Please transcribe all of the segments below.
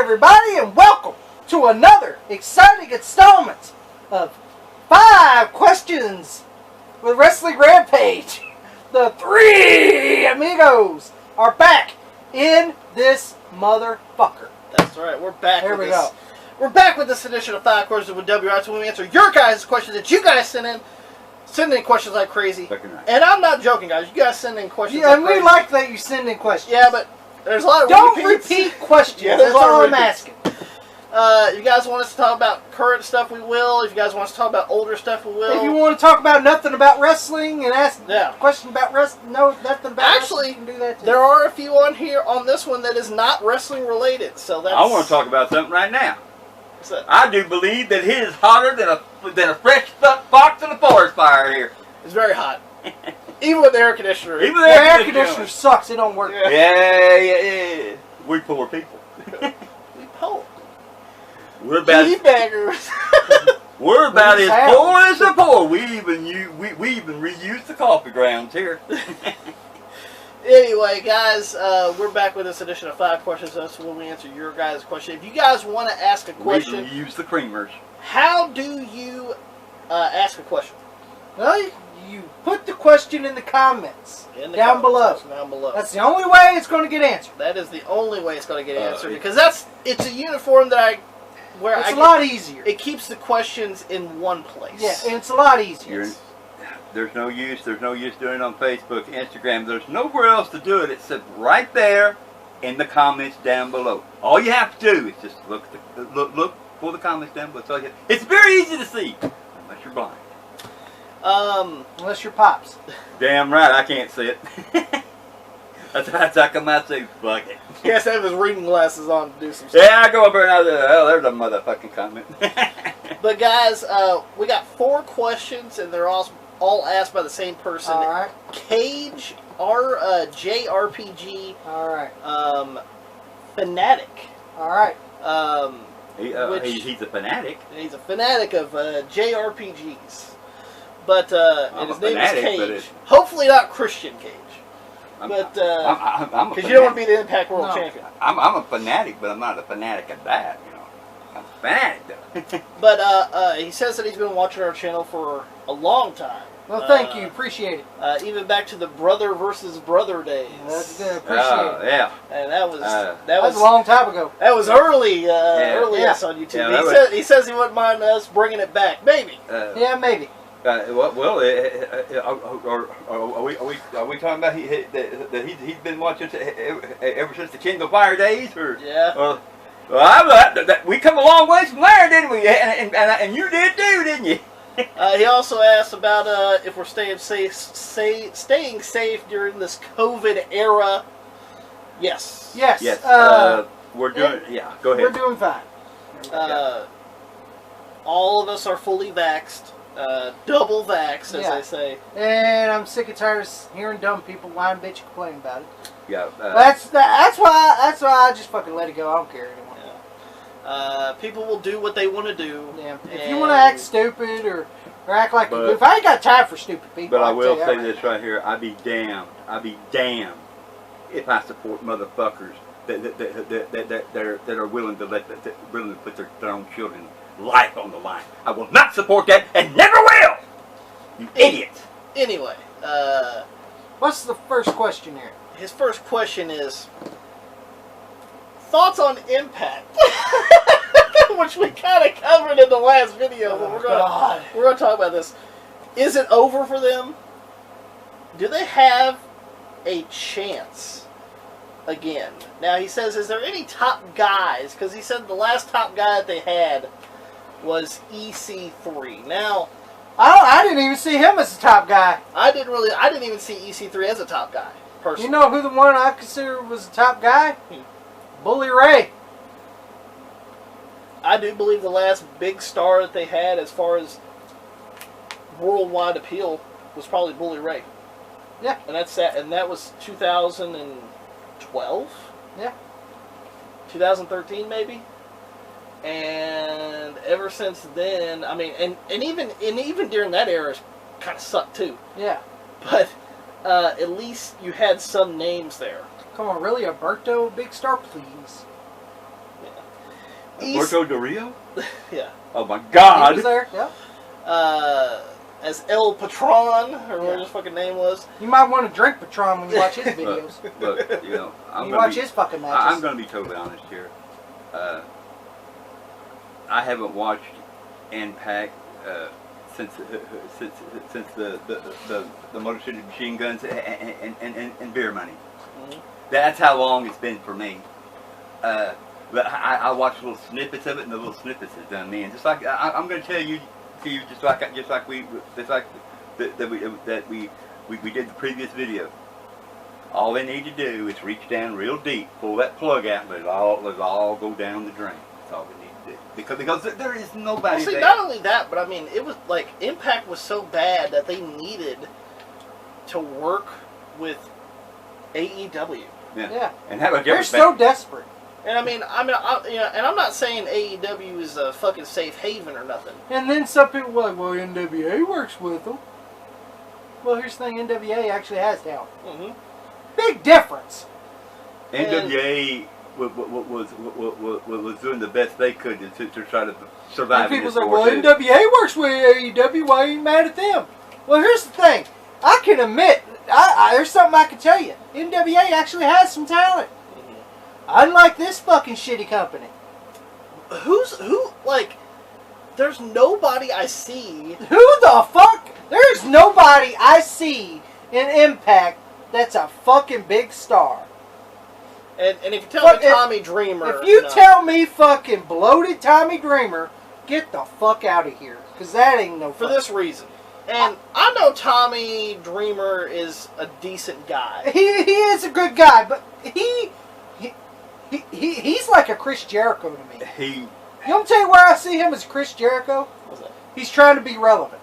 everybody, and welcome to another exciting installment of 5 Questions with Wrestling Rampage. The 3 amigos are back in this motherfucker. That's right, we're back. Here we go. We're back with this edition of 5 Questions with WRS when we answer your guys' questions that you guys send in. Send in questions like crazy. And I'm not joking, guys. You guys send in questions like crazy. And we like that you send in questions. Yeah, but there's a lot of Don't repeat questions. Yeah, that's all I'm asking. If you guys want us to talk about current stuff, we will. If you guys want us to talk about older stuff, we will. If you want to talk about nothing about wrestling and ask a question about wrestling, nothing about wrestling, you can do that too. There are a few on here on this one that is not wrestling related. So that's. I want to talk about something right now. What's that? I do believe that it is hotter than a fresh fox in a forest fire here. It's very hot. Even with the air conditioner. Even the air conditioner sucks. It don't work. Yeah. We poor people. We poor. We're about We're about as poor as the poor. We even reuse the coffee grounds here. Anyway, guys, we're back with this edition of 5 Questions. That's when we answer your guys' question. If you guys want to ask a question, we reuse the creamers. How do you ask a question? Well, you put the question in the comments down below. That's the only way it's going to get answered. That is the only way it's going to get answered because it's a uniform that it's a lot easier. It keeps the questions in one place. Yeah, and it's a lot easier. There's no use doing it on Facebook, Instagram. There's nowhere else to do it except right there in the comments down below. All you have to do is just look for the comments down below. It's very easy to see, unless you're blind. Unless you're Pops. Damn right, I can't see it. That's how come I say fuck it. He has to have his reading glasses on to do some stuff. Yeah, I go over and I say, oh, there's a motherfucking comment. But guys, we got 4 questions, and they're all asked by the same person. All right. Cage, JRPG. All right. Fanatic. All right. He's a fanatic. He's a fanatic of JRPGs. But his name is Cage. Hopefully not Christian Cage. Because you don't want to be the Impact World Champion. I'm a fanatic, but I'm not a fanatic of that. You know, I'm a fanatic though. But he says that he's been watching our channel for a long time. Well, thank you, appreciate it. Even back to the brother versus brother days. That's good, appreciate it. Yeah. And that was a long time ago. That was early on YouTube. Yeah, he says he wouldn't mind us bringing it back, maybe. Yeah, maybe. Are we talking about that he's been watching ever since the King of Fire days, or yeah? We come a long ways from there, didn't we? And you did too, didn't you? He also asked about if we're staying safe during this COVID era. Yes. Yes. Yes. We're doing. Yeah. Go ahead. We're doing fine. All of us are fully vaxxed. Double vaxxed, as they say. And I'm sick and tired of hearing dumb people whine, bitch, and complain about it. Yeah. That's why I just fucking let it go. I don't care anymore. Yeah. People will do what they want to do. Yeah. If you want to act stupid or act like a goof, I ain't got time for stupid people. But I will say this right here: I'd be damned if I support motherfuckers that are willing to put their own children's life on the line. I will not support that and never will. You idiots. Anyway, what's the first question here? His first question is thoughts on Impact, which we kind of covered in the last video. But we're going to talk about this. Is it over for them? Do they have a chance again? Now he says, is there any top guys? Because he said the last top guy that they had was EC3. Now, I didn't even see him as a top guy. I didn't even see EC3 as a top guy, personally. You know who the one I consider was a top guy? Bully Ray. I do believe the last big star that they had as far as worldwide appeal was probably Bully Ray. Yeah. And that was 2012? Yeah. 2013 maybe? And ever since then, I mean, and even during that era, it kind of sucked too. Yeah. But at least you had some names there. Come on, really, Alberto, big star, please. Yeah. Puerto Del Rio? Yeah. Oh my God! He was there. Yep. As El Patron, or whatever his fucking name was. You might want to drink Patron when you watch his videos. Look, you know, you watch his fucking matches. I'm going to be totally honest here. I haven't watched Impact since the Motor City Machine Guns and Beer Money. Mm-hmm. That's how long it's been for me. But I watch little snippets of it, and the little snippets has done me. And just like I'm going to tell you, just like we did the previous video. All they need to do is reach down real deep, pull that plug out, and let it all go down the drain. That's all we need to do. Because there is nobody there. Not only that, but I mean, it was like Impact was so bad that they needed to work with AEW. Yeah. And have a They're so desperate. And I mean, and I'm not saying AEW is a fucking safe haven or nothing. And then some people are like, well, NWA works with them. Well, here's the thing, NWA actually has talent. Mm-hmm. Big difference. NWA was doing the best they could to try to survive. And people say, well, NWA works with AEW, why are you mad at them? Well, here's the thing. I can admit, there's something I can tell you. NWA actually has some talent. Unlike this fucking shitty company. There's nobody I see. Who the fuck? There's nobody I see in Impact that's a fucking big star. And if you tell me Tommy Dreamer... If you tell me fucking bloated Tommy Dreamer, get the fuck out of here. Because that ain't no For this reason. And I know Tommy Dreamer is a decent guy. He is a good guy, but he's like a Chris Jericho to me. You want me to tell you where I see him as Chris Jericho? What's that? He's trying to be relevant.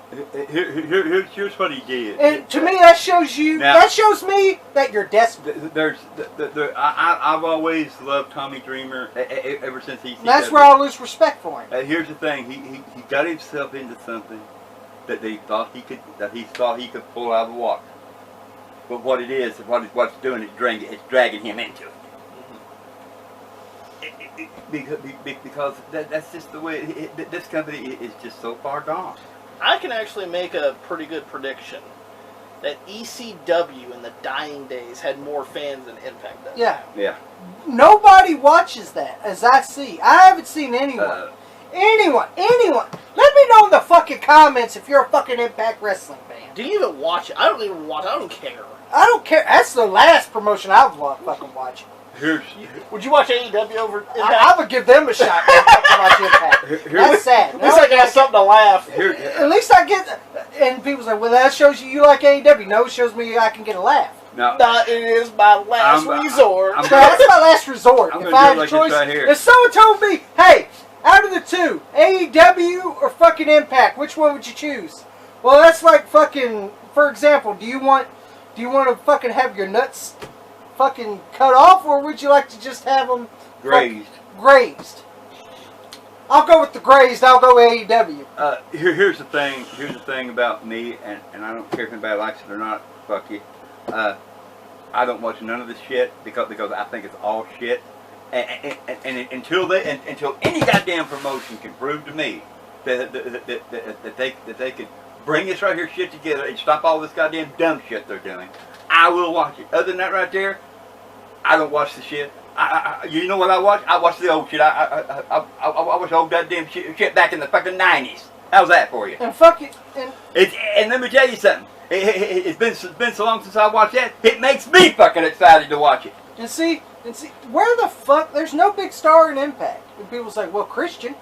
Here's what he did. And to me, that shows you. Now, that shows me that you're desperate. I've always loved Tommy Dreamer ever since he. That's where I lose respect for him. Here's the thing: he got himself into something that he thought he could pull out of the water. But what it is, what it's doing, it's dragging him into it. Because that's just the way this company is just so far gone. I can actually make a pretty good prediction that ECW in the dying days had more fans than Impact does. Yeah. Nobody watches that, as I see. I haven't seen anyone. Anyone. Let me know in the fucking comments if you're a fucking Impact Wrestling fan. Do you even watch it? I don't even watch it. I don't care. I don't care. That's the last promotion I've fucking watched. Would you watch AEW over Impact? I would give them a shot to watch Impact. That's sad. At least I got something to laugh. At least I get... And people say, well, that shows you like AEW. No, it shows me I can get a laugh. No, it is my last resort. That's my last resort. If I had a choice... If someone told me, hey, out of the two, AEW or fucking Impact, which one would you choose? Well, that's like fucking... For example, do you want to fucking have your nuts... fucking cut off, or would you like to just have them grazed? I'll go with the grazed. I'll go AEW. Here's the thing. Here's the thing about me, and I don't care if anybody likes it or not. Fuck you. I don't watch none of this shit because I think it's all shit. And until any goddamn promotion can prove to me that they could bring this right here shit together and stop all this goddamn dumb shit they're doing, I will watch it. Other than that right there, I don't watch the shit. You know what I watch? I watch the old shit. I watch old goddamn shit back in the fucking 90s. How's that for you? And fuck it. And let me tell you something. It's been so long since I watched that. It makes me fucking excited to watch it. And see, where the fuck? There's no big star in Impact. And people say, well, Christian.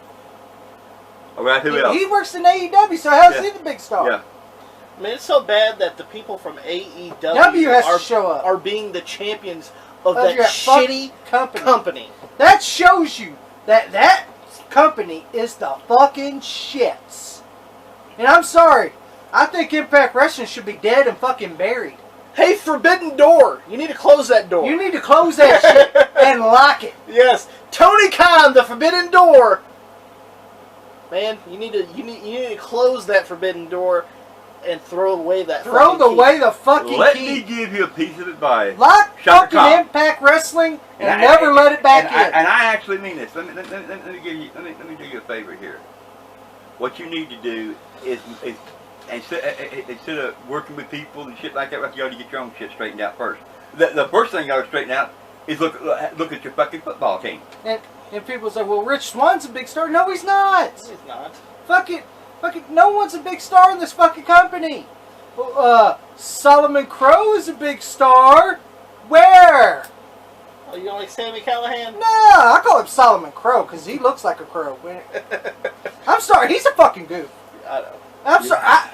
All right, who else? He works in AEW, so how's he the big star? Yeah. I mean, it's so bad that the people from AEW are being the champions of that shitty company. That shows you that company is the fucking shits. And I'm sorry. I think Impact Wrestling should be dead and fucking buried. Hey, Forbidden Door. You need to close that door. You need to close that shit and lock it. Yes. Tony Khan, the Forbidden Door. Man, you need to close that Forbidden Door and throw away that. Throw away the fucking key. Let me give you a piece of advice. Lock fucking Impact Wrestling and never let it back in. And I actually mean this. Let me do you a favor here. What you need to do is instead of working with people and shit like that, you ought to get your own shit straightened out first. The first thing you ought to straighten out is look at your fucking football team. And people say, well, Rich Swann's a big star. No, he's not. He's not. Fucking, no one's a big star in this fucking company. Solomon Crow is a big star. Where? Oh, you don't like Sammy Callahan? No, I call him Solomon Crow because he looks like a crow. I'm sorry, he's a fucking goof. I know. I'm sorry.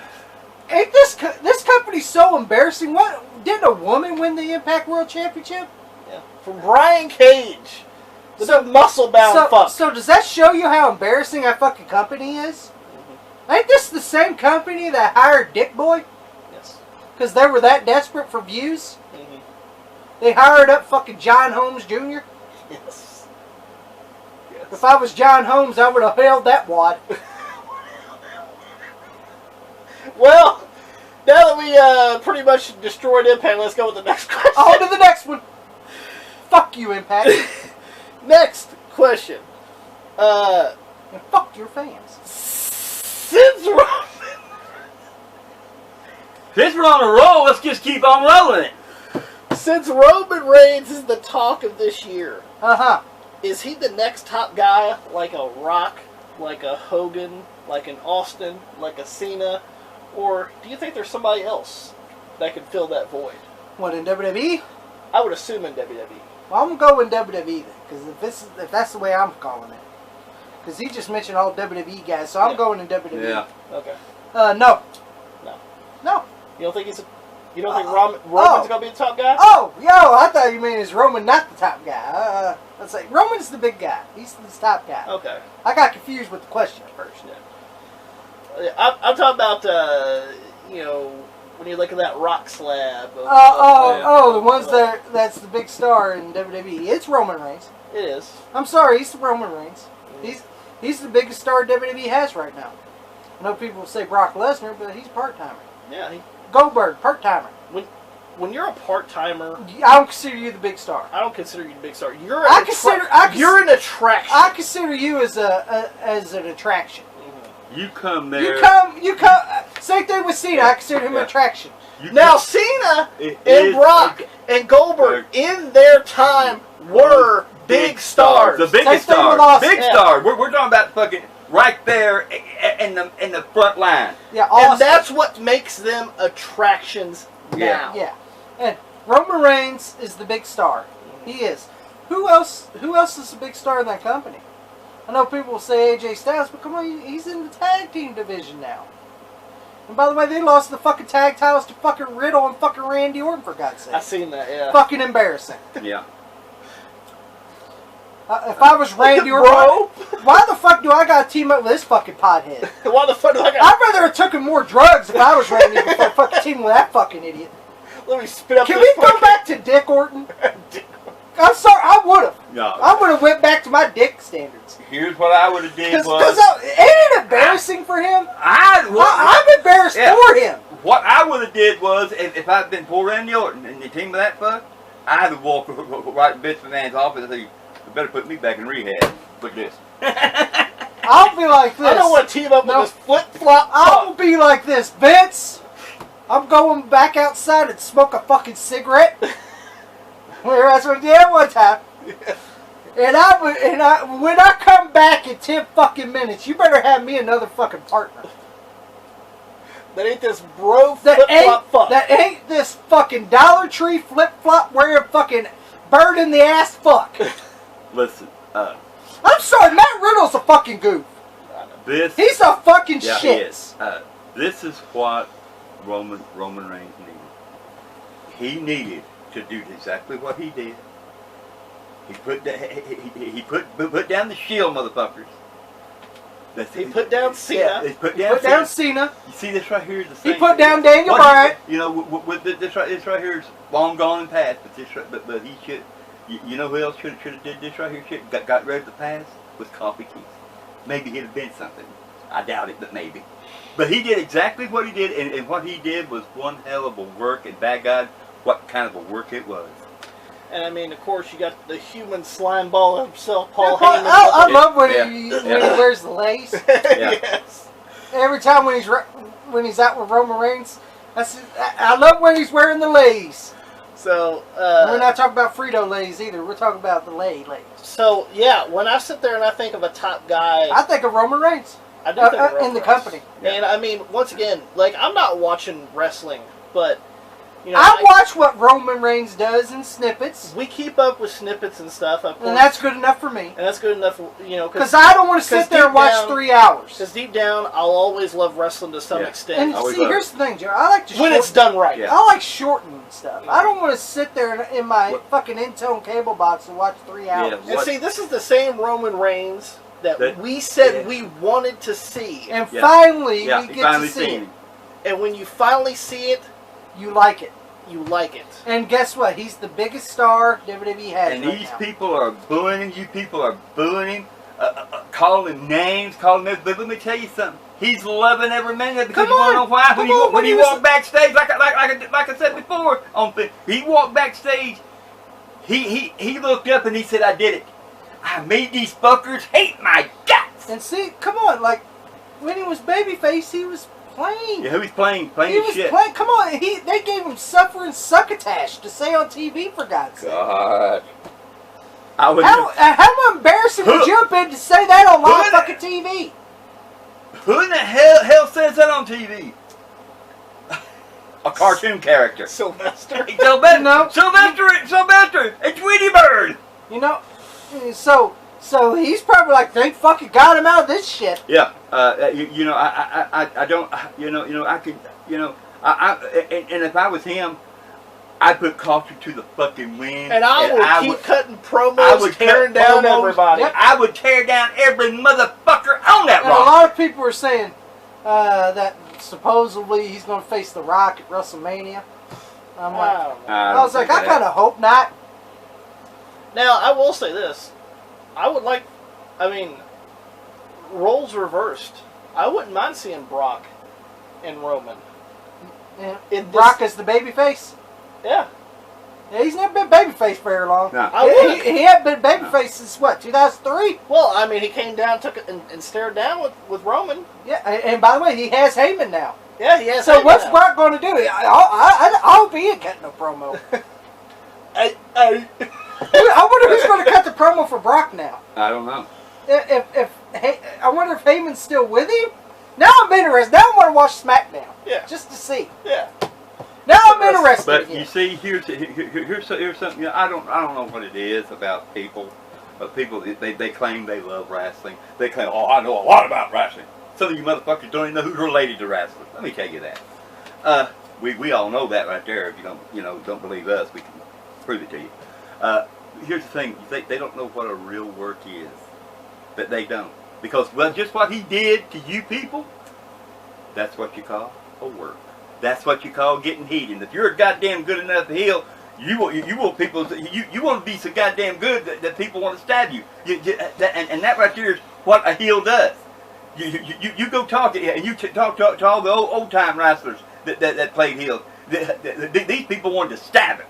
Ain't this company so embarrassing? What, didn't a woman win the Impact World Championship? Yeah. From Brian Cage. The muscle-bound fuck. So does that show you how embarrassing that fucking company is? Mm-hmm. Ain't this the same company that hired Dick Boy? Yes. Because they were that desperate for views? Mm-hmm. They hired up fucking John Holmes Jr.? Yes. If I was John Holmes, I would have held that wad. Well, now that we pretty much destroyed Impact, let's go with the next question. On to the next one. Fuck you, Impact. Next question. And fuck your fans. Since we're on a roll, let's just keep on rolling it. Since Roman Reigns is the talk of this year, is he the next top guy, like a Rock, like a Hogan, like an Austin, like a Cena, or do you think there's somebody else that could fill that void? What, in WWE? I would assume in WWE. Well, I'm going WWE then, because if that's the way I'm calling it. Because he just mentioned all WWE guys, so I'm going in WWE. Yeah. Okay. No. No. You don't think you don't think Roman's gonna be the top guy? Oh, I thought you meant is Roman not the top guy. Let's say Roman's the big guy. He's the top guy. Okay. I got confused with the question at first. Yeah. I'm talking about when you look at that rock slab. The ones that's the big star in WWE. It's Roman Reigns. It is. I'm sorry, he's the Roman Reigns. He's the biggest star WWE has right now. I know people say Brock Lesnar, but he's a part-timer. Yeah. Goldberg, part-timer. When you're a part-timer, I don't consider you the big star. I don't consider you the big star. You're an attraction. I consider you as an attraction. You come there. You come. Same thing with Cena. I consider him an attraction. Now Cena and Brock and Goldberg in their time were big stars. The biggest star. Big star. We're talking about fucking right there in the front line. Yeah, and that's what makes them attractions now. Yeah. And Roman Reigns is the big star. He is. Who else is a big star in that company? I know people will say AJ Styles, but come on, he's in the tag team division now. And by the way, they lost the fucking tag titles to fucking Riddle and fucking Randy Orton, for God's sake. I seen that, yeah. Fucking embarrassing. Yeah. If I was Randy Orton, why the fuck do I gotta team up with this fucking pothead? Why the fuck do I gotta... I'd rather have taken more drugs if I was Randy before fucking teaming with that fucking idiot. Let me spit up. Can we go back to Dick Orton? I'm sorry, I would have. No. I would have went back to my dick standards. Here's what I would have did Ain't it embarrassing for him? I'm embarrassed for him. What I would have did was, if I'd been poor Randy Orton and the team of that fuck, I'd have walked right in Vince McMahon's office and said, "You better put me back in rehab." Look at this. I'll be like this. I don't want to team up with this flip-flop. I'll be like this, Vince. I'm going back outside and smoke a fucking cigarette. That's what I did one time. And when I come back in 10 fucking minutes, you better have me another fucking partner. That ain't this bro flip-flop fuck. That ain't this fucking Dollar Tree flip-flop wearing fucking bird in the ass fuck. Listen, I'm sorry, Matt Riddle's a fucking goof. He's a fucking shit. He is. This is what Roman Reigns needed. He needed to do exactly what he did. He put down the Shield, motherfuckers. He put down Cena. He put down Cena. You see this right here? He put down Daniel Bryan. You know, with this right here is long gone and past. But he should. You know who else should have did this right here? Got rid of the past with Coffee Keith. Maybe he'd have been something. I doubt it, but maybe. But he did exactly what he did, and what he did was one hell of a work, and by God, what kind of a work it was. And I mean, of course, you got the human slime ball himself, Paul Heyman. I love when he wears the lace. Yes. Every time when he's out with Roman Reigns, I love when he's wearing the lace. So we're not talking about Frito-Lays either. We're talking about the lace. So yeah, when I sit there and I think of a top guy, I think of Roman Reigns. I do think of Roman in the Reigns. company. And I mean, once again, like I'm not watching wrestling, but you know, I watch what Roman Reigns does in snippets. We keep up with snippets and stuff, of course, and that's good enough for me. And that's good enough, you know, because I don't want to sit there and watch 3 hours. Because deep down, I'll always love wrestling to some extent. And see, here's the thing, Joe. I like to when it's done right. I like shortening stuff. I don't want to sit there in my fucking in-tone cable box and watch 3 hours. And see, this is the same Roman Reigns that we said we wanted to see. And finally, we get to see it. And when you finally see it, you like it. You like it. And guess what? He's the biggest star WWE has. And these people are booing him. You people are booing him, calling him names, calling him. But let me tell you something. He's loving every minute because you want to know why? When he walked backstage, like I said before, he walked backstage. He looked up and he said, "I did it. I made these fuckers hate my guts." And see, come on, like when he was babyface, he was playing. Yeah, who was playing shit. Come on, they gave him suffering succotash to say on TV, for God's sake. God. How embarrassing would you have been to say that on live fucking TV? Who in the hell says that on TV? A cartoon character. Sylvester. Sylvester, a Tweety Bird. You know, so he's probably like, thank fucking God I'm out of this shit. Yeah, you know, I don't, I could, and if I was him, I'd put caution to the fucking wind. And I would keep cutting promos, tearing down everybody. Yep. I would tear down every motherfucker on that rock. A lot of people are saying that supposedly he's going to face The Rock at WrestleMania. I'm like, I was like, I kind of hope not. Now, I will say this. Roles reversed. I wouldn't mind seeing Brock and Roman. Yeah. Brock is the babyface? Yeah. Yeah, he's never been babyface very long. No. He hadn't been babyface since, what, 2003? Well, I mean, he came down, took it, and stared down with Roman. Yeah, and by the way, he has Heyman now. Yeah, he has So Heyman what's now. Brock going to do? I hope he ain't cutting no promo. I wonder who's going to cut the promo for Brock now. I don't know. I wonder if Heyman's still with him. Now I'm interested. Now I want to watch SmackDown. Yeah. Just to see. Yeah. Now I'm interested. But again. you see, here's something. I don't know what it is about people. But people, they claim they love wrestling. They claim, oh, I know a lot about wrestling. Some of you motherfuckers don't even know who's related to wrestling. Let me tell you that. We all know that right there. If you don't believe us, we can prove it to you. Here's the thing: they don't know what a real work is. That they don't, because just what he did to you people, that's what you call a work. That's what you call getting heat. And if you're a goddamn good enough heel, you want people. You want to be so goddamn good that people want to stab you. And that right there is what a heel does. You go talk and you talk to all the old time wrestlers that played heels. These people wanted to stab him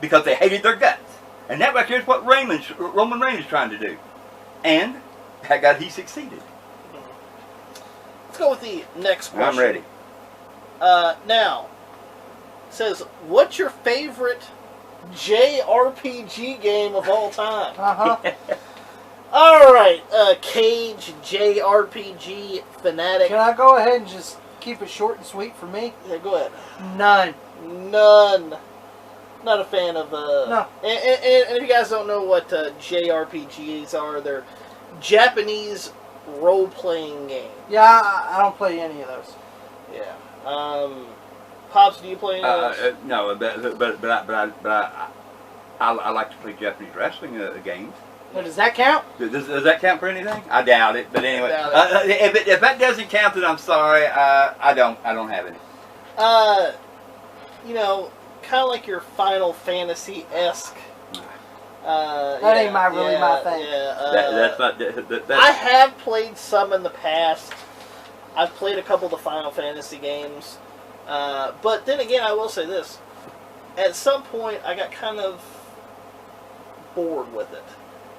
because they hated their guts. And that right there is what Roman Reigns is trying to do. And by God, he succeeded. Let's go with the next question. I'm ready. Now, it says, what's your favorite JRPG game of all time? All right, Cage, JRPG, Fanatic. Can I go ahead and just keep it short and sweet for me? Yeah, go ahead. None. Not a fan of... No. And if you guys don't know what JRPGs are, they're Japanese role-playing games. Yeah, I don't play any of those. Yeah. Pops, do you play any of those? No, but I like to play Japanese wrestling games. Well, does that count? Does that count for anything? I doubt it. But anyway, if that doesn't count, then I'm sorry. I don't have any. Kind of like your Final Fantasy-esque. That ain't my thing. Yeah, That's not. I have played some in the past. I've played a couple of the Final Fantasy games. But then again, I will say this. At some point, I got kind of bored with it.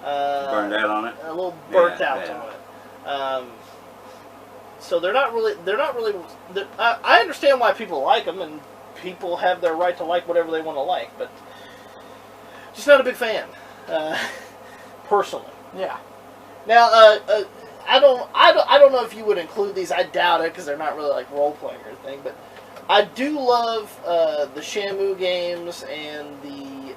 Burned out on it? A little burnt out on it. So they're not really... I understand why people like them, and people have their right to like whatever they want to like, but just not a big fan, personally. Yeah. Now, I don't know if you would include these. I doubt it because they're not really like role playing or anything. But I do love the Shamu games and the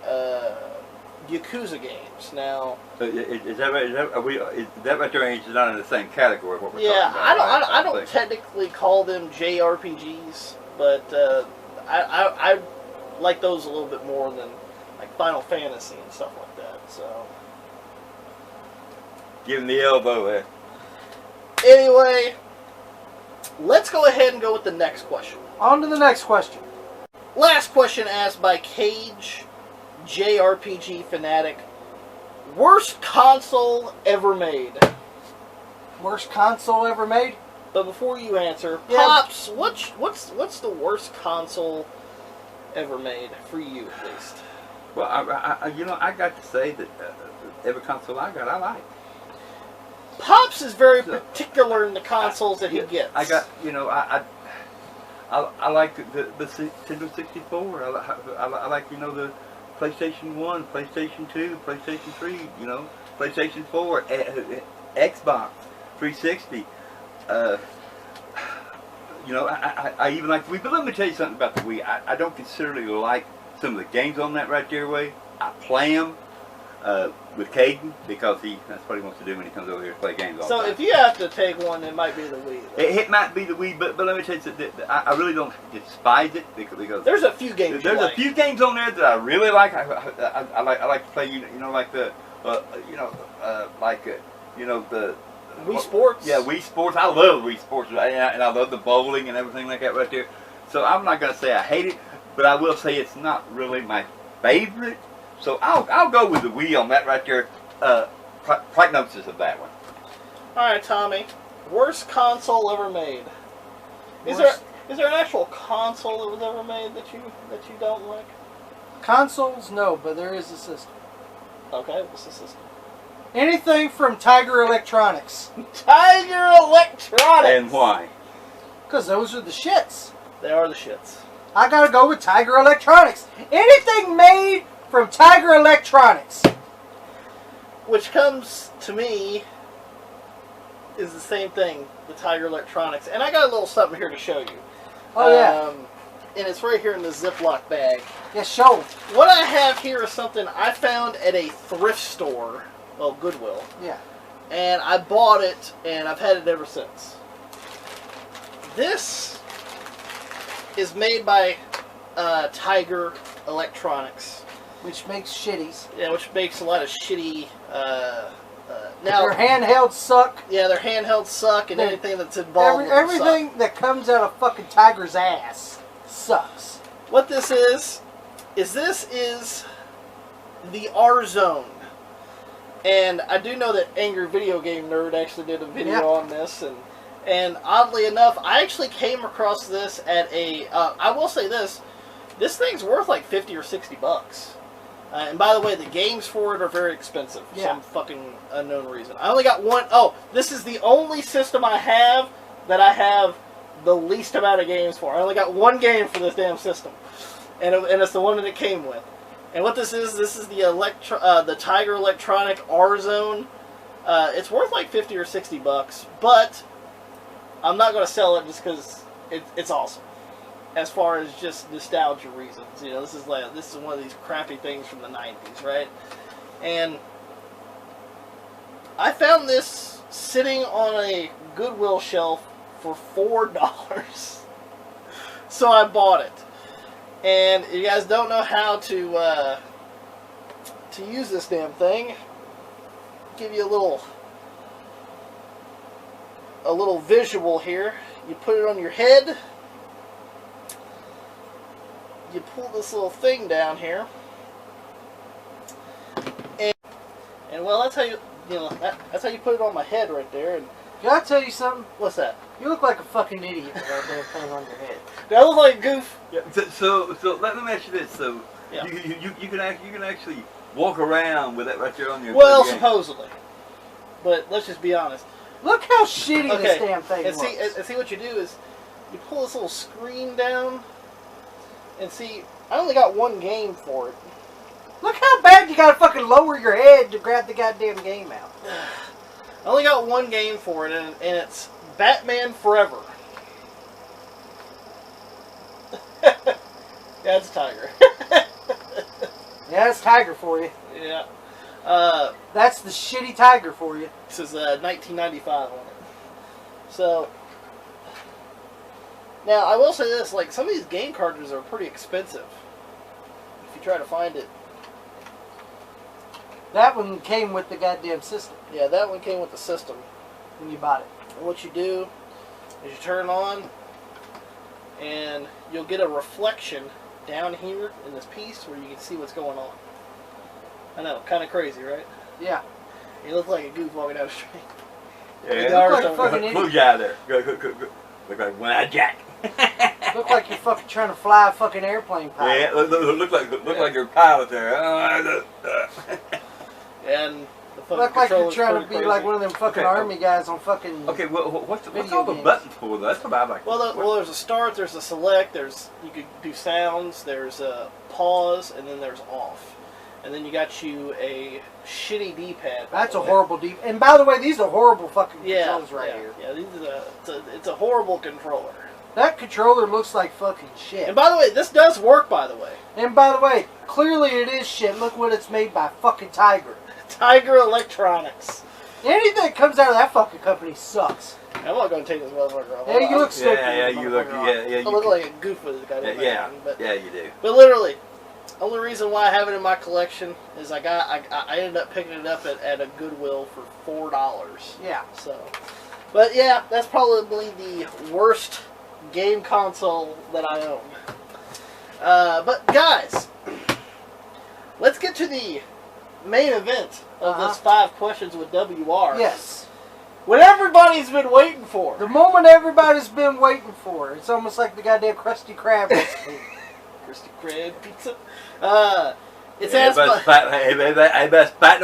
Yakuza games. Now, is that right? Is that right there? Is not in the same category? What we're talking about, I don't technically call them JRPGs, but I like those a little bit more than like Final Fantasy and stuff like that. So, give him the elbow there. Anyway, let's go ahead and go with the next question. On to the next question. Last question asked by Cage, JRPG fanatic. Worst console ever made? Worst console ever made? But before you answer, Yeah. Pops, what's the worst console ever made for you, at least? Well, I got to say that every console I got, I like. Pops is very particular in the consoles that he gets. I got, I like the Nintendo 64. I like, the PlayStation 1, PlayStation 2, PlayStation 3, PlayStation 4, Xbox 360. I even like the Wii. But let me tell you something about the Wii. I don't considerably like some of the games on that right there way. I play them with Caden because that's what he wants to do when he comes over here to play games all the time. So if you have to take one, it might be the Wii. It might be the Wii, but let me tell you something. I really don't despise it because there's a few games. There's a few games on there that I really like. I like to play. Like the the Wii Sports. Yeah, Wii Sports. I love Wii Sports, and I love the bowling and everything like that right there. So I'm not gonna say I hate it, but I will say it's not really my favorite. So I'll go with the Wii on that right there. Prognosis of that one. All right, Tommy. Worst console ever made. Is there an actual console that was ever made that you don't like? Consoles, no, but there is a system. Okay, what's the system? Anything from Tiger Electronics. Tiger Electronics. And why? Because those are the shits. They are the shits. I gotta go with Tiger Electronics. Anything made from Tiger Electronics. Which comes to me is the same thing, the Tiger Electronics. And I got a little something here to show you. Oh, yeah. And it's right here in the Ziploc bag. Yeah, show. What I have here is something I found at a thrift store. Well, Goodwill. Yeah. And I bought it, and I've had it ever since. This is made by Tiger Electronics. Which makes shitties. Yeah, which makes a lot of shitty... now, their handhelds suck. Yeah, their handhelds suck, and anything that's involved with everything suck. that comes out of fucking Tiger's ass sucks. What this is this is the R-Zone. And I do know that Angry Video Game Nerd actually did a video on this, and oddly enough, I actually came across this at a... I will say this thing's worth like $50 or $60. And by the way, the games for it are very expensive for some fucking unknown reason. I only got one... Oh, this is the only system I have that I have the least amount of games for. I only got one game for this damn system. And it's the one that it came with. And what this is the Tiger Electronic R-Zone. It's worth like $50 or $60, but I'm not going to sell it just because it's awesome. As far as just nostalgia reasons, this is one of these crappy things from the '90s, right? And I found this sitting on a Goodwill shelf for $4, so I bought it. And if you guys don't know how to use this damn thing, give you a little visual here. You put it on your head. You pull this little thing down here, and well, that's how you put it on my head right there. And Can I tell you something? What's that? You look like a fucking idiot with that damn thing on your head. Do I look like a goof? Yeah. So let me ask you this. So Yeah. you can actually walk around with that right there on your. Well, supposedly. But let's just be honest. Look how shitty this damn thing and looks. See what you do is you pull this little screen down and see. I only got one game for it. Look how bad you gotta fucking lower your head to grab the goddamn game out. I only got one game for it, and it's Batman Forever. Yeah, it's a tiger. Yeah, it's Tiger for you. Yeah. That's the shitty Tiger for you. This is 1995 on it. So, now I will say this: like some of these game cartridges are pretty expensive. If you try to find it. That one came with the goddamn system. Yeah, that one came with the system when you bought it. And what you do is you turn on, and you'll get a reflection down here in this piece where you can see what's going on. I know, kind of crazy, right? Yeah. You look like a goof walking down the street. Yeah, you look like a fucking idiot. Move you out of there. Go. Look like one-eyed Jack. Look like you're fucking trying to fly a fucking airplane pilot. Yeah, look like you're a pilot there. And the fucking look like you're trying to be crazy. like one of them fucking army guys on fucking. Okay, well, what's all the buttons for? That's what I like. Well, there's a start, there's a select, you could do sounds, there's a pause, and then there's off. And then you got you a shitty D-pad. That's a horrible D. And by the way, these are horrible fucking controls right here. Yeah, it's a horrible controller. That controller looks like fucking shit. And by the way, this does work, by the way. And by the way, clearly it is shit. Look what it's made by fucking Tiger. Tiger Electronics. Anything that comes out of that fucking company sucks. I'm not going to take this motherfucker off. Yeah, you look stupid. Yeah, you look. Yeah. I look like a goof with this guy. Yeah, you do. But literally, only reason why I have it in my collection is I ended up picking it up at a Goodwill for $4. Yeah. So, but yeah, that's probably the worst game console that I own. But guys, let's get to the main event of this 5 questions with WR. Yes. What everybody's been waiting for. The moment everybody's been waiting for. It's almost like the goddamn Krusty Krab recipe. Krusty Krab pizza. It's everybody's fighting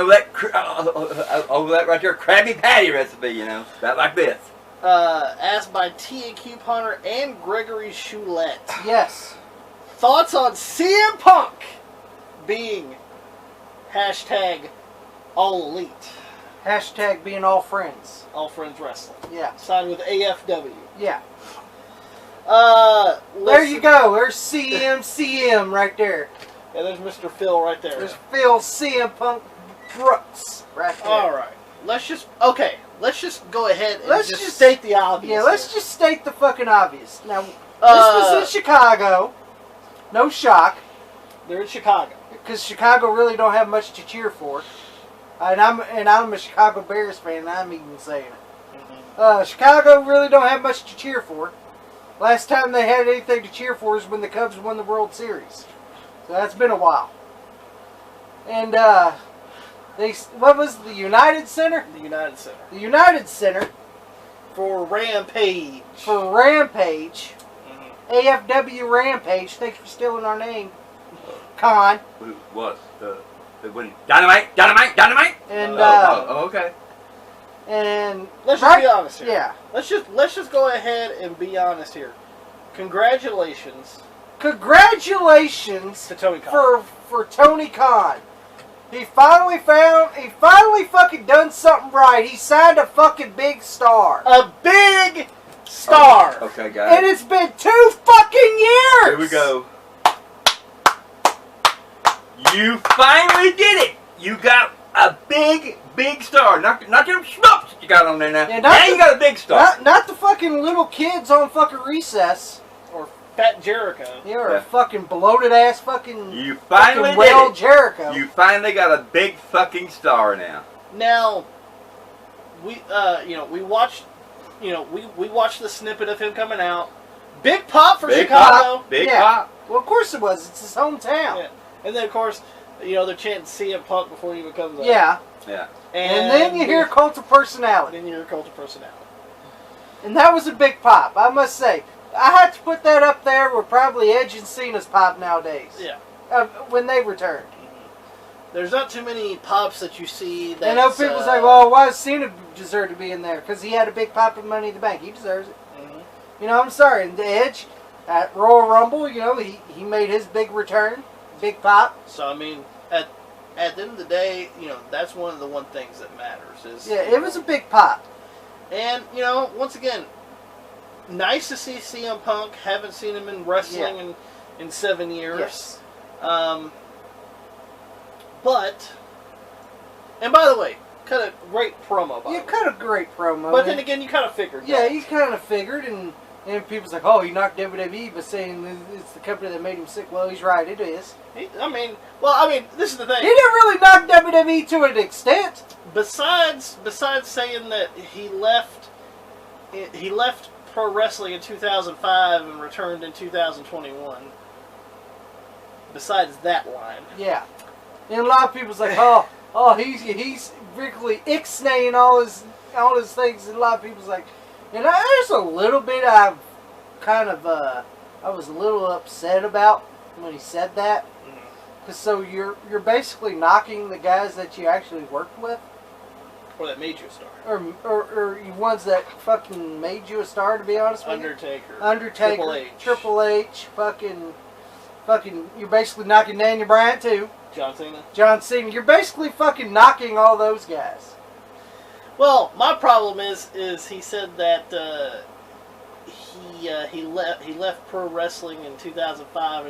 over that right there Krabby Patty recipe, you know. About like this. Asked by Tia Couponer and Gregory Choulette. Yes. Thoughts on CM Punk being hashtag All Elite. Hashtag being all friends. All Friends Wrestling. Yeah. Signed with AFW. Yeah. There you go. There's CM right there. Yeah, there's Mr. Phil right there. There's Phil CM Punk Brooks right there. Alright. Let's just go ahead and just state the obvious. Yeah, let's just state the fucking obvious. Now, this was in Chicago. No shock. They're in Chicago. Because Chicago really don't have much to cheer for. And I'm a Chicago Bears fan, and I'm even saying it. Mm-hmm. Chicago really don't have much to cheer for. Last time they had anything to cheer for is when the Cubs won the World Series. So that's been a while. And what was the United Center? The United Center. The United Center for Rampage. For Rampage. Mm-hmm. AFW Rampage. Thank you for stealing our name, Con. What? Dynamite. And okay. And let's just be honest here. Yeah. Let's just go ahead and be honest here. Congratulations to Tony Khan. For Tony Khan. He finally fucking done something right. He signed a fucking big star. A big star. Okay, guys. And it's been 2 fucking years. Here we go. You finally did it. You got a big star. Not them schmucks that you got on there now. Yeah, now you got a big star. Not the fucking little kids on fucking recess. Or Fat Jericho. Yeah, or a fucking bloated ass fucking. You finally fucking did it. Jericho. You finally got a big fucking star now. Now, we watched the snippet of him coming out. Big pop for Chicago. Big pop. Well, of course it was. It's his hometown. Yeah. And then, of course, they're chanting CM Punk before he even comes out. Yeah. Yeah. And then you hear Cult of Personality. And that was a big pop, I must say. I had to put that up there with probably Edge and Cena's pop nowadays. Yeah. When they returned. There's not too many pops that you see that. I know people say, well, why does Cena deserve to be in there? Because he had a big pop in Money in the Bank. He deserves it. Mm-hmm. You know, I'm sorry. And the Edge at Royal Rumble, you know, he made his big return. Big pop. So, I mean, at the end of the day, you know, that's one of the things that matters. It was a big pop. And, you know, once again, nice to see CM Punk. Haven't seen him in wrestling in 7 years. Yes. But, and by the way, cut a great promo. You cut a great promo. But then again, you kind of figured. Yeah, you kind of figured, and people's like, oh, he knocked WWE, but saying it's the company that made him sick. Well, he's right, it is. This is the thing. He didn't really knock WWE to an extent. Besides saying that he left pro wrestling in 2005 and returned in 2021. Besides that line. Yeah. And a lot of people's like, oh, he's really ixnaying all his things, and a lot of people's like, and there's a little bit I was a little upset about when he said that, because so you're basically knocking the guys that you actually worked with, or that made you a star, or ones that fucking made you a star. To be honest with you, Undertaker, Triple H, fucking, you're basically knocking Daniel Bryan too. John Cena. You're basically fucking knocking all those guys. Well, my problem is he said that he left pro wrestling in 2005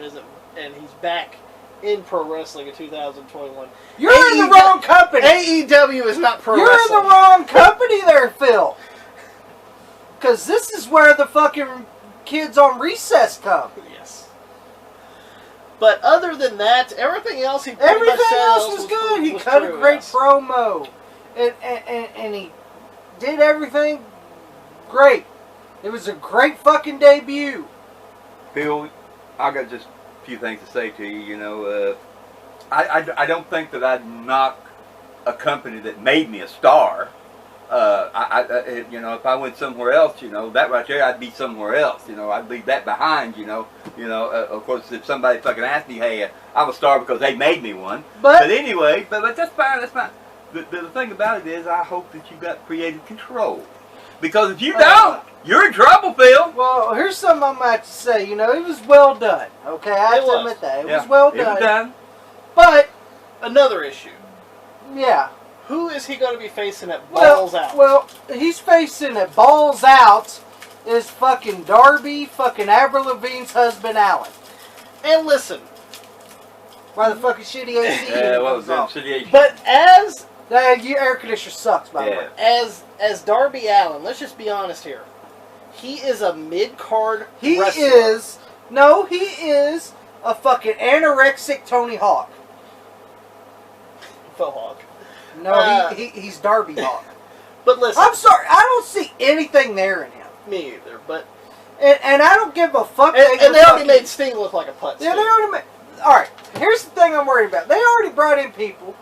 and he's back in pro wrestling in 2021. You're in the wrong company. AEW is not pro wrestling. You're in the wrong company there, Phil. Because this is where the fucking kids on recess come. Yes. But other than that, everything else he pretty much said was good. He cut a great promo. And he did everything great. It was a great fucking debut. Phil, I got just a few things to say to you. You know, I don't think that I'd knock a company that made me a star. You know, if I went somewhere else, you know, that right there, I'd be somewhere else. You know, I'd leave that behind. You know, of course, if somebody fucking asked me, hey, I'm a star because they made me one. But anyway, but that's fine. That's fine. The thing about it is, I hope that you got creative control. Because if you don't, you're in trouble, Phil. Well, here's something I'm about to say. You know, it was well done. Okay, I have to admit that. It was well done. It was done. But another issue. Yeah. Who is he going to be facing at Balls Out? Well, he's facing at Balls Out is fucking Darby, fucking Avril Lavigne's husband, Alan. And listen. Why the fucking shitty AC? Yeah, what was that? Shitty AC. But as... your air conditioner sucks, by the way. As Darby Allin, let's just be honest here. He is a mid-card wrestler. He is a fucking anorexic Tony Hawk. Phil Hawk. No, he's Darby Hawk. But listen. I'm sorry, I don't see anything there in him. Me either, but... And I don't give a fuck. And they already made Sting look like a putz. Yeah, they already made... Alright, here's the thing I'm worried about. They already brought in people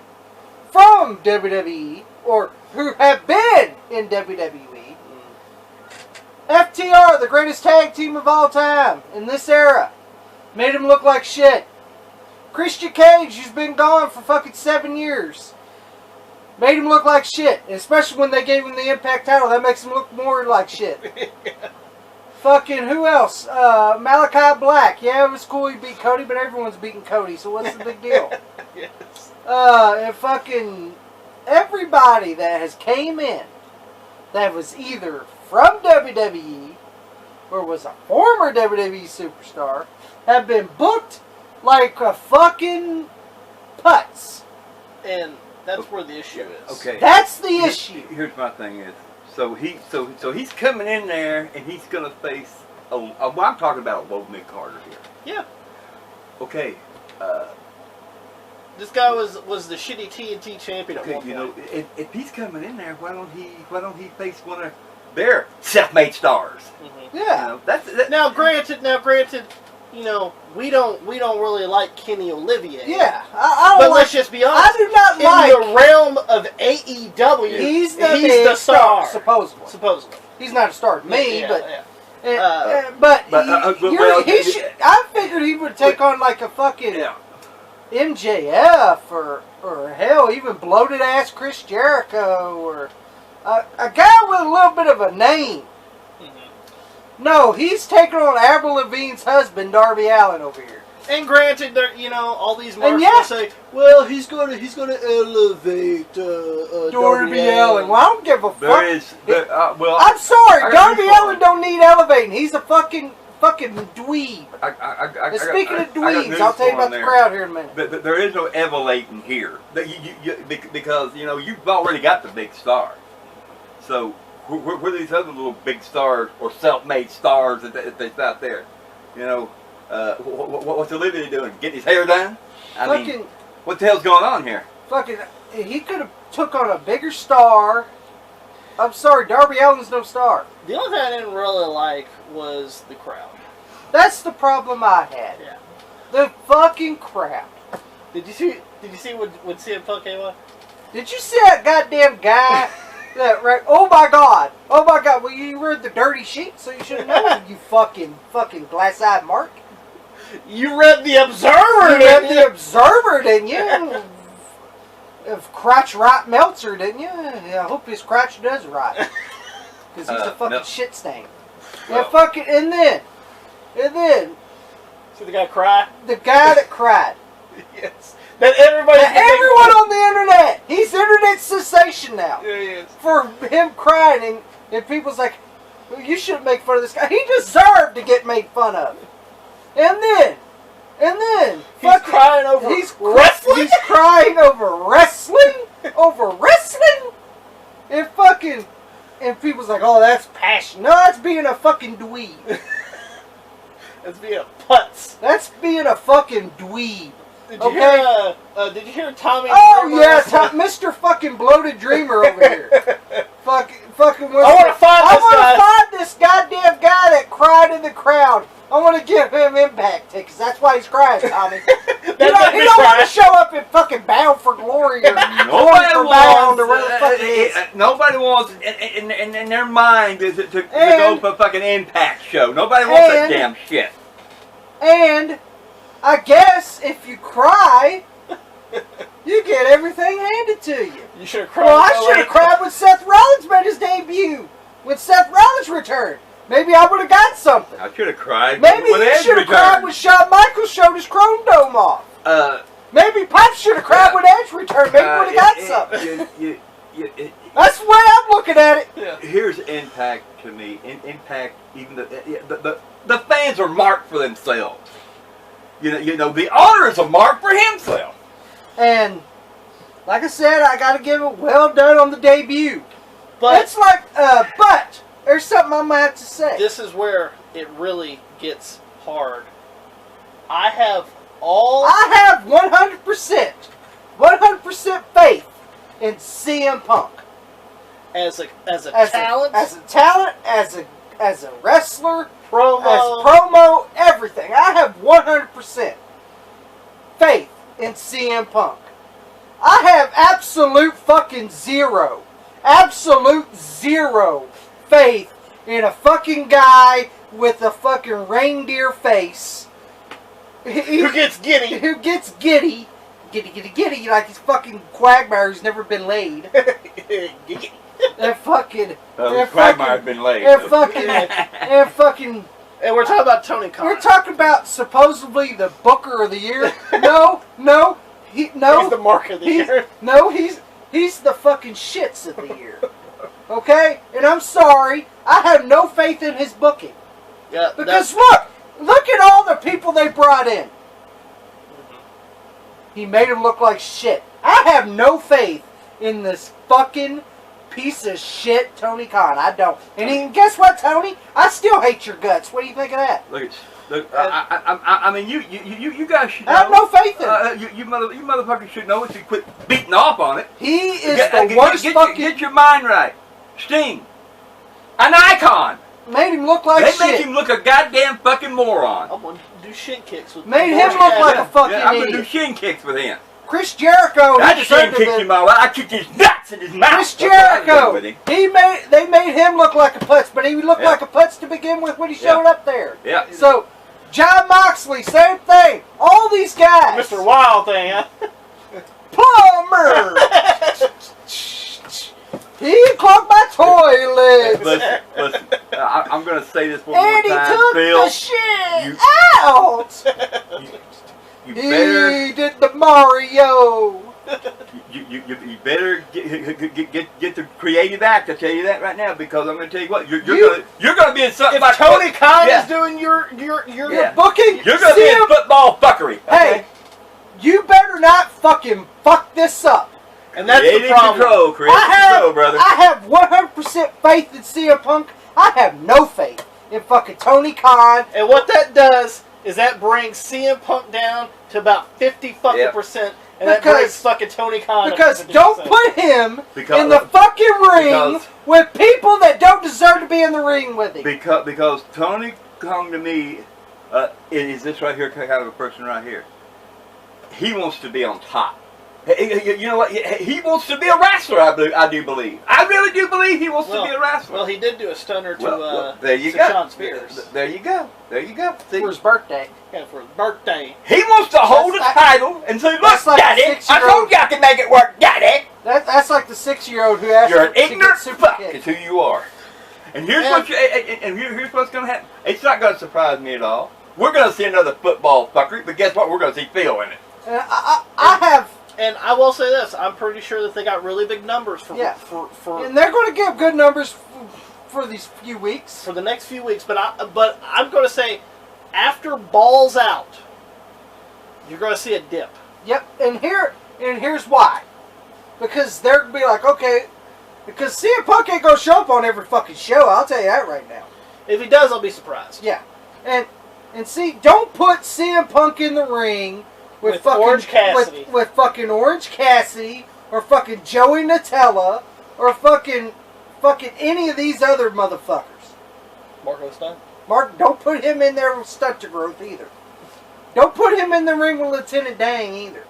from WWE, or who have been in WWE. FTR, the greatest tag team of all time in this era. Made him look like shit. Christian Cage, who's been gone for fucking 7 years. Made him look like shit. And especially when they gave him the Impact title, that makes him look more like shit. Fucking, who else? Malachi Black. Yeah, it was cool he beat Cody, but everyone's beating Cody, so what's the big deal? Yes. And fucking everybody that has came in that was either from WWE or was a former WWE superstar have been booked like a fucking putz. And that's where the issue is. Okay. That's the issue. Here's my thing is, so he's coming in there and he's gonna face well, I'm talking about a low mid Carter here. Yeah. Okay. This guy was the shitty TNT champion at one point. You know, if he's coming in there, why don't he face one of their self-made stars? Mm-hmm. Yeah. You know, that's now granted, you know, we don't really like Kenny Olivier. Yeah, I don't but like, let's just be honest. I do not in like. In the realm of AEW, he's the star. Supposedly. He's not a star to me, yeah, but. Yeah. I figured he would take on like a fucking MJF or hell, even bloated ass Chris Jericho or a guy with a little bit of a name. Mm-hmm. No, he's taking on Avril Lavigne's husband, Darby Allin, over here. And granted, you know, all these marks will say, well, he's gonna elevate Darby Allin. Well, I don't give a fuck. Well, I'm sorry, Darby Allin don't need elevating. He's a fucking dweeb. And speaking of dweebs, I'll tell you about the crowd here in a minute. There is no elevating here, because you know you've already got the big star. So where are these other little big stars or self-made stars that's out there? You know. What's Olivia doing? Getting his hair done? I mean, what the hell's going on here? He could have took on a bigger star. I'm sorry, Darby Allin's no star. The only thing I didn't really like was the crowd. That's the problem I had. Yeah. The fucking crowd. Did you see what CM Punk came on? Did you see that goddamn guy? Oh my god. Well, you read the Dirty Sheet, so you should have known. You fucking glass-eyed Mark. You read the Observer. You read the Observer, didn't you? Of crotch rot Meltzer, didn't you? Yeah, I hope his crotch does rot, because he's a fucking shit stain. Well, and then. See the guy cry. The guy that cried. Yes. Everyone on the internet. He's internet sensation now. Yeah, he is. For him crying, and people's like, well, you shouldn't make fun of this guy. He deserved to get made fun of. And then, he's crying over wrestling. He's crying over wrestling, and people's like, oh, that's passion. No, that's being a fucking dweeb. That's being a putz. That's being a fucking dweeb. Did you hear Tommy? Oh yeah, Mr. fucking bloated dreamer over here. fucking. I want to find this goddamn guy that cried in the crowd. I want to give him impact tickets. That's why he's crying, Tommy. He don't want to show up in fucking Bound for Glory or Glory for Bound or whatever the fuck it is. Nobody wants, in their mind, is it to go for a fucking Impact show. Nobody wants that damn shit. And I guess if you cry, you get everything handed to you. You should have cried. Well, I should have cried when Seth Rollins made his debut. When Seth Rollins returned. Maybe I would have got something. I should have cried. Maybe you should have cried when Shawn Michaels showed his Chrome Dome off. Maybe Pop should have cried when Edge returned. Maybe we would have got something. That's the way I'm looking at it. Yeah. Here's Impact to me. Impact, even the fans are marked for themselves. You know, the owner is a mark for himself. And like I said, I got to give it well done on the debut. But it's like, but there's something I'm gonna have to say. This is where it really gets hard. I have 100% faith in CM Punk as a talent, as a wrestler, promo, everything. I have 100% faith in CM Punk. I have absolute zero faith in a fucking guy with a fucking reindeer face who gets giddy. Giddy, like he's fucking Quagmire who's never been laid. And Quagmire's been laid. And we're talking about Tony Khan. We're talking about supposedly the Booker of the Year. No. He's the Mark of the Year. No, he's the fucking shits of the year. Okay? And I'm sorry, I have no faith in his booking. Yeah. Because look at all the people they brought in. He made them look like shit. I have no faith in this fucking piece of shit Tony Khan. I don't. And guess what, Tony? I still hate your guts. What do you think of that? Look, I mean, you guys should know. I have no faith in it. You motherfuckers should know it. You quit beating off on it. He is the worst fucking... Get your mind right. Sting. An icon. Made him look like shit. They make him look a goddamn fucking moron. I'm gonna do shin kicks with. Made him look like a fucking idiot. I'm gonna do shin kicks with him. Chris Jericho. I shin kicked him out. I kicked his nuts in his mouth. Chris Jericho. They made him look like a putz, but he looked like a putz to begin with when he showed up there. Yeah. So, John Moxley, same thing. All these guys. Mr. Wild thing, huh? Palmer. He clogged my toilet. Listen, I'm going to say this one more time. And he took Phil, the shit out. You better. He did the Mario. You better get the creative act. I tell you that right now, because I'm going to tell you what you're going to be in something. If Tony Khan is doing your booking, you're going to be in football fuckery. Okay? Hey, you better not fucking fuck this up. And that's the problem. Creative control, brother. I have 100% faith in CM Punk. I have no faith in fucking Tony Khan. And what that does is that brings CM Punk down to about 50 fucking percent. And that brings fucking Tony Khan because up to 50%. Don't put him in the fucking ring with people that don't deserve to be in the ring with him. Because Tony Khan to me is this right here, kind of a person right here. He wants to be on top. You know what? He wants to be a wrestler. I do believe. I really do believe he wants to be a wrestler. Well, he did do a stunner to there you Sean Spears. There you go. There you go. See? For his birthday. Yeah, for his birthday. He wants to hold a title and say, "Look, like Daddy, I told you I can make it work, Daddy." That's like the 6-year-old who asked. You're an ignorant fuck. It's who you are. And here's here's what's going to happen. It's not going to surprise me at all. We're going to see another football fuckery, but guess what? We're going to see Phil in it. I have. And I will say this: I'm pretty sure that they got really big numbers for and they're going to give good numbers for these few weeks, for the next few weeks. But I'm going to say, after Balls Out, you're going to see a dip. Yep, and here's why: because they're going to be like, okay, because CM Punk ain't going to show up on every fucking show. I'll tell you that right now. If he does, I'll be surprised. Yeah, and see, don't put CM Punk in the ring with fucking Orange Cassidy. With fucking Orange Cassidy or fucking Joey Nutella or fucking any of these other motherfuckers. Marco Stunt? Don't put him in there with Stunter Growth either. Don't put him in the ring with Lieutenant Dang either.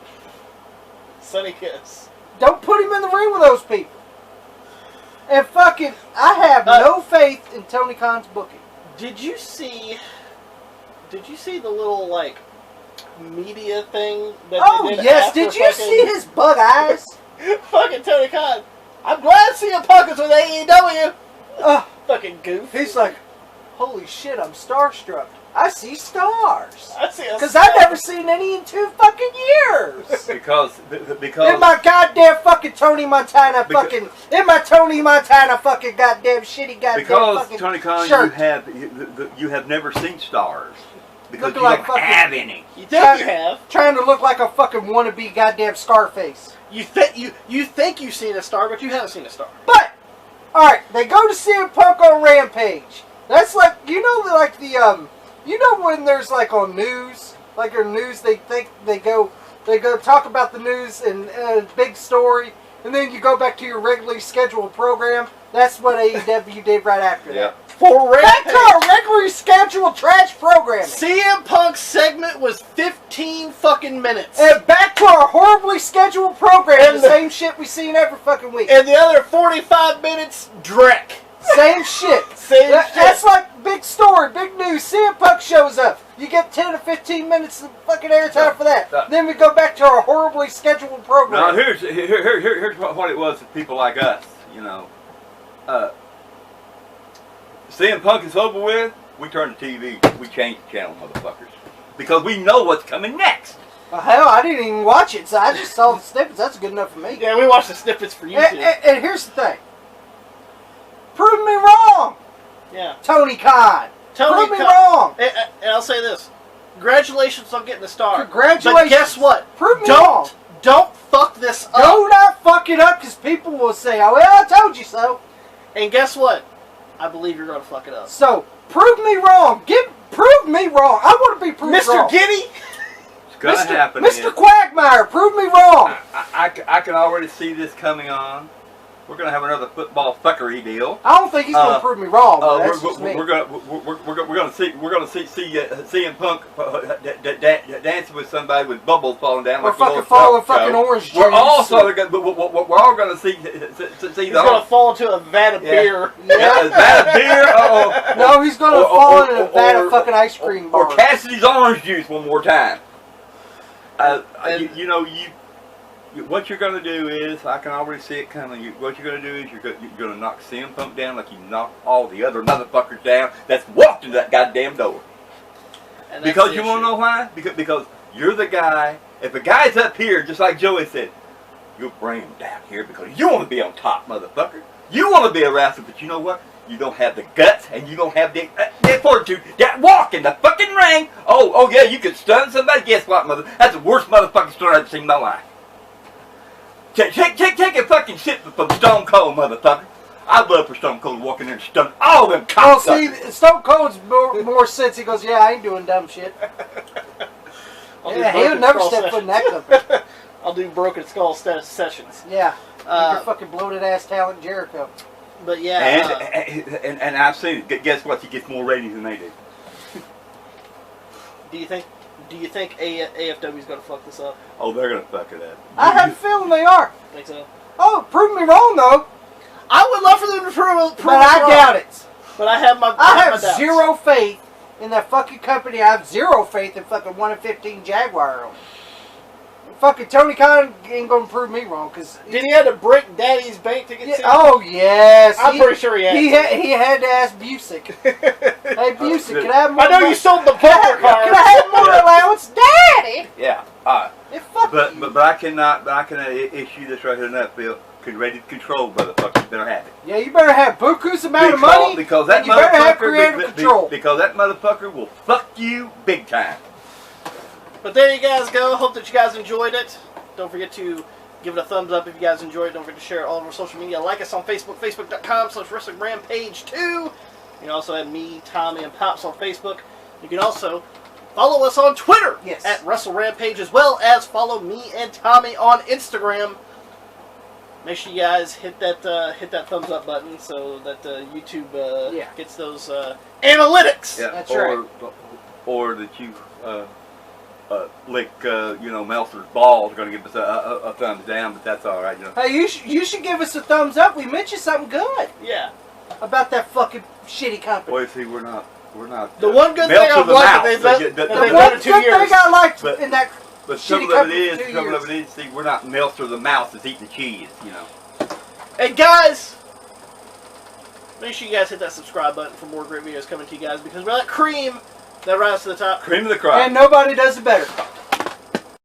Sonny Kiss. Don't put him in the ring with those people. And fucking, I have no faith in Tony Khan's booking. Did you see the little, like, media thing that they did? Yes, did you see his bug eyes? Fucking Tony Khan. I'm glad CM Punk is with AEW. Fucking goof. He's like, holy shit, I'm starstruck. I see stars. I see a because I've never seen any in 2 fucking years. because in my goddamn fucking Tony Montana fucking goddamn shitty goddamn because fucking Tony Khan, shirt. you have never seen stars. Because Looking you like don't have any. You think you have. Trying to look like a fucking wannabe goddamn Scarface. You think you've seen a star, but you haven't seen a star. But, alright, they go to CM Punk on Rampage. That's like, like the, when there's like on news, like on news, they go talk about the news and a big story, and then you go back to your regularly scheduled program. That's what AEW did right after that. For back to our regularly scheduled trash programming. CM Punk's segment was 15 fucking minutes. And back to our horribly scheduled program. The same shit we seen every fucking week. And the other 45 minutes, Drek. Same shit. That's like big story, big news. CM Punk shows up. You get 10 to 15 minutes of fucking airtime for that. Then we go back to our horribly scheduled program. Now here's what it was for people like us. CM Punk is over with, we turn the TV, we change the channel, motherfuckers. Because we know what's coming next. Well, hell, I didn't even watch it, so I just saw the snippets. That's good enough for me. Yeah, we watched the snippets for YouTube. And here's the thing. Prove me wrong. Yeah. Tony Khan. Prove me wrong. And I'll say this. Congratulations on getting the star. Congratulations. But guess what? Prove me wrong. Don't fuck this up. Do not fuck it up, because people will say, oh, well, I told you so. And guess what? I believe you're going to fuck it up. So, prove me wrong. Prove me wrong. I want to be proved wrong. Mr. Giddy? It's going to happen. Mr. Quagmire, prove me wrong. I can already see this coming on. We're gonna have another football fuckery deal. I don't think he's gonna prove me wrong. That's just me. We're gonna see CM Punk dancing with somebody with bubbles falling down. Or fucking falling fucking orange juice. We're all gonna see. He's gonna fall into a vat of beer. Yeah, a vat of beer. No, he's gonna fall into a vat of fucking ice cream. Or Cassidy's orange juice one more time. What you're going to do is, I can already see it coming. What you're going to do is you're going to knock CM Punk down like you knocked all the other motherfuckers down that's walked into that goddamn door. Because you want to know why? Because you're the guy. If a guy's up here, just like Joey said, you'll bring him down here because you want to be on top, motherfucker. You want to be a wrestler, but you know what? You don't have the guts and you don't have the fortitude that walk in the fucking ring. Oh yeah, you could stun somebody. Guess what, mother? That's the worst motherfucking story I've seen in my life. Take a fucking shit from Stone Cold, motherfucker. I'd love for Stone Cold to walk in there and stun all them cops. Well, see, Stone Cold's more sense. He goes, yeah, I ain't doing dumb shit. Yeah, he'll never step foot in that company. I'll do Broken Skull sessions. Yeah, your fucking bloated ass talent Jericho. But yeah, and I've seen it. Guess what? He gets more ratings than they do. Do you think AFW is going to fuck this up? Oh, they're going to fuck it up. I have a feeling they are. Think so? Oh, prove me wrong though. I would love for them to prove but I wrong. doubt it. But I have my. I have zero faith in that fucking company. I have zero faith in fucking 1 in 15 Jaguar. Fucking Tony Khan ain't gonna prove me wrong, cause did he have to break Daddy's bank to get? Yeah, oh yes, I'm pretty sure he had. He had to ask Busick. Hey Busick, can I have more? I know you sold the poker card. Can I have more allowance, Daddy? Yeah. But I cannot issue this right here in that bill. Ready to control, motherfucker. You better have it. Yeah, you better have buku's amount of money. Because that you better have creative control. Because that motherfucker will fuck you big time. But there you guys go. Hope that you guys enjoyed it. Don't forget to give it a thumbs up if you guys enjoyed it. Don't forget to share it all over social media. Like us on Facebook, facebook.com/WrestlingRampage2. You can also add me, Tommy, and Pops on Facebook. You can also follow us on Twitter at WrestleRampage, as well as follow me and Tommy on Instagram. Make sure you guys hit that thumbs up button so that YouTube gets those analytics. Yeah, that's right. Or that you lick Meltzer's balls are going to give us a thumbs down, but that's all right. Hey, you should give us a thumbs up. We mentioned something good. Yeah. About that fucking shitty company. Boy, see, we're not. The one good thing I've liked that they've done in 2 years. The one good thing I liked in that. But some of it is, see, we're not Meltzer the mouse that's eating the cheese, And guys, make sure you guys hit that subscribe button for more great videos coming to you guys, because we're that cream that rises to the top. Cream of the crop. And nobody does it better.